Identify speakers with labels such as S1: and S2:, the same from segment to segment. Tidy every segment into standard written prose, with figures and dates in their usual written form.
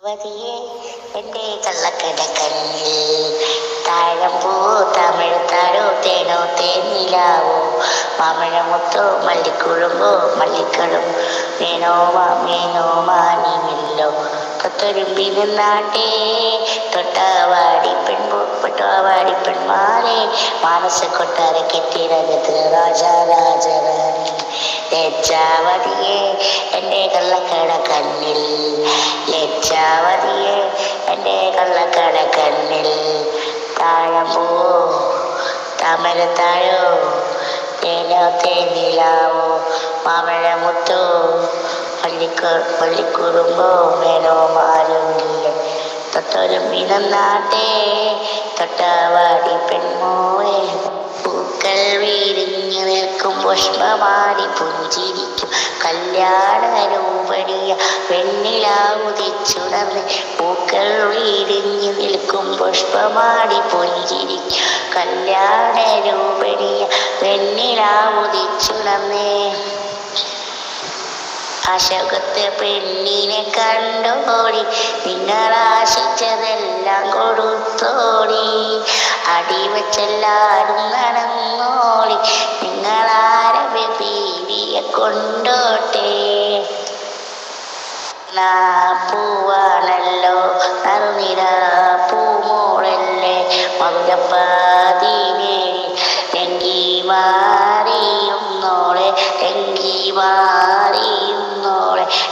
S1: വതിയെ എൻ്റെ കള്ളക്കടക്കണ്ണിൽ താഴമ്പൂ തമിഴ്ത്താരോ തേനോ തേനിലാവോ മാമഴമുത്തോ മല്ലിക്കുഴുമ്പോ മല്ലിക്കടും മേനോ മാനിമില്ലോ തൊത്തൊരുമ്പി നിന്നാട്ടേ തൊട്ടാവാടി പെൺമാരെ മാനസ കൊട്ടാര കെട്ടിരകത്ത് രാജാരാജറാണി ലജ്ജാവതിയെ എൻ്റെ കള്ളക്കട കണ്ണിൽ ലജ്ജാവതിയെ എൻ്റെ കള്ളക്കട കണ്ണിൽ താഴമ്പൂ താമരത്താഴോ തേനോ തേനിലാവോ മാമഴമുത്തോ പള്ളിക്കുറുമ്പോ മേനോ മാരുമില്ല തൊത്തൊരുമ്പി നന്നാട്ടേ തൊട്ടാവാടി പെൺമോളെ പൂക്കൾ വീരിഞ്ഞു നിൽക്കും പുഷ്പമാടി പുഞ്ചിരിക്കും കല്യാണ രൂപണിയ വെണ്ണിലാവുതിച്ചുണർന്ന് പൂക്കൾ വീരിഞ്ഞു നിൽക്കും പുഷ്പമാടി പുഞ്ചിരിക്കും കല്യാണ രൂപണിയ വെണ്ണിലാവുതിച്ചുണർന്നേ അശോകത്തെ പെണ്ണിനെ കണ്ടോടി നിങ്ങളാശിച്ചതെല്ലാം കൊടുത്തോടി അടിവച്ചെല്ലാരും നടന്നോടി നിങ്ങളാരവെ ബീവിയെ കൊണ്ടോട്ടെ പൂവാണല്ലോ നറുനിര പൂമോളല്ലേ മധുരപ്പാതീനേരി രംഗി മാറിയുന്നോളെ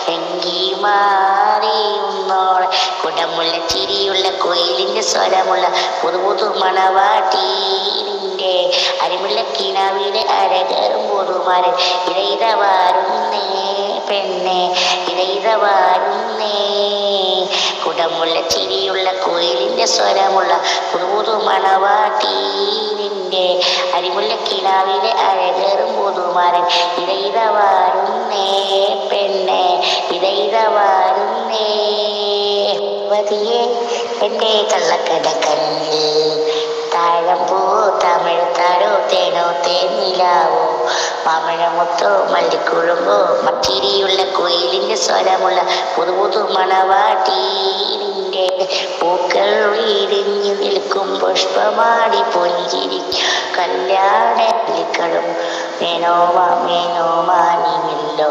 S1: രംഗി മാറിയുന്നോളെ കുടമുള്ള ചിരിയുള്ള കോയിലിന്റെ സ്വരമുള്ള പുതു മണവാട്ടീരിന്റെ അരിമുള്ള കിനാവിലെ അരകറും പുതുമാരൻ ഇരയിതവാരുന്നേ പെണ്ണെ ഇരയിതവാരുന്നേ കുടമുള്ള ചിരിയുള്ള കോയിലിന്റെ സ്വരമുള്ള പുതു മണവാട്ടീരിന്റെ അരിമുള്ള കിനാവിലെ അഴകറും പുതുമാരൻ ഇരയിതവാരുന്നേ പെണ്ണെ ഇരയിതവാരുന്നേ വതിയെ എൻ്റെ കള്ളക്കട കണ്ണിൽ താഴമ്പൂ തമിഴ്ത്താരോ തേനോ തേനിലാവോ മാമഴമുത്തോ മല്ലിക്കുഴുമ്പോ ചിരിയുള്ള കോയിലിന്റെ സ്വരമുള്ള പുതു മണവാട്ടീരിന്റെ പൂക്കൾ വീരിഞ്ഞു നിൽക്കും പുഷ്പമാടി പുഞ്ചിരിക്കും കല്യാണിക്കടും മേനോ മാനിമില്ലോ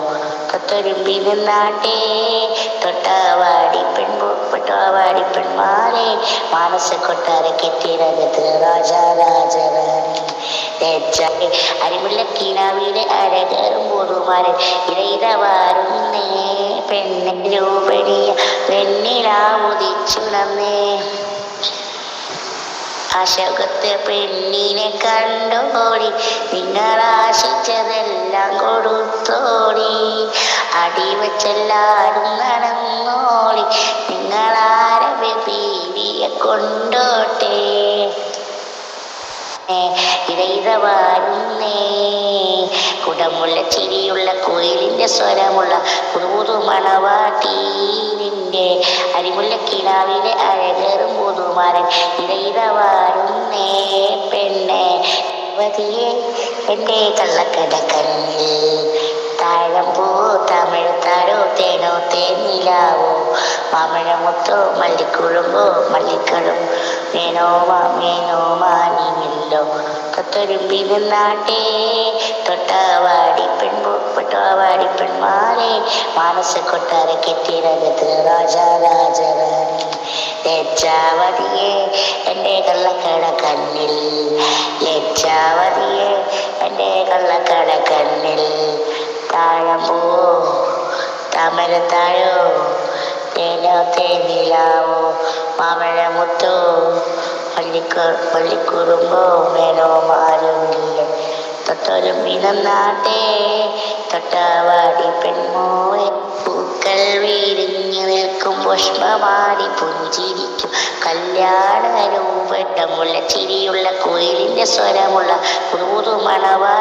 S1: തൊത്തൊരുമ്പി നിന്നാട്ടേ തൊട്ടാവാടി പെൺമാരെ മാനസ കൊട്ടാര കെട്ടിരകത്ത് രാജാരാജറാണി ലജ്ജാവതിയെ അരിമുള്ള കിനാവിലെ അഴകറും പുതുമാരൻ ഇരയിതവാരുന്നേ പെണ്ണെ രൂപണിയ വെണ്ണിലാവുതിച്ചുണർന്നേ അശോകത്തെ പെണ്ണിനെ കണ്ടോടി നിങ്ങളാശിച്ചതെല്ലാം കൊടുത്തോടി അടിവച്ചെല്ലാരും നടന്നോടി നിങ്ങളാരവെ ബീവിയെ കൊണ്ടോട്ടെ ഇരയിതവാരുന്നേ കുടമുള്ള ചിരിയുള്ള കോയിലിന്റെ സ്വരമുള്ള പുതു മണവാട്ടീരിന്റെ അരിമുള്ള കിനാവിലെ അഴകറും പുതുമാരൻ ഇരയിതവാരുന്നേ പെണ്ണെ വതിയെ എൻ്റെ കള്ളക്കട കണ്ണിൽ താഴമ്പൂ തമിഴ്ത്താരോ തേനോ തേനിലാവോ മാമഴമുത്തോ മല്ലിക്കുഴുമ്പോ മല്ലിക്കടും മേനോ മാനിമില്ലോ തൊത്തൊരുമ്പി നിന്നാട്ടേ തൊട്ടാവാടി പെൺമാരെ മാനസ കൊട്ടാര കെട്ടിരകത്ത് രാജാരാജറാണി ലജ്ജാവതിയെ എൻ്റെ കള്ളക്കട കണ്ണിൽ ലജ്ജാവതിയെ എൻ്റെ കള്ളക്കട കണ്ണിൽ താഴമ്പൂ താമരത്താഴോ തേനോ തേനിലാവോ മാമഴമുത്തോ പള്ളിക്കുറുമ്പോ മേനോ മാരുമില്ല തൊത്തൊരുമ്പി നന്നാട്ടേ തൊട്ടാവാടി പെൺമോളെ പൂക്കൾ വീരിഞ്ഞു നിൽക്കും പുഷ്പമാടി പുഞ്ചിരിക്കും കല്യാണ രൂപമുള്ള ചിരിയുള്ള കോയിലിന്റെ സ്വരമുള്ള പുതു മണവാട്ടി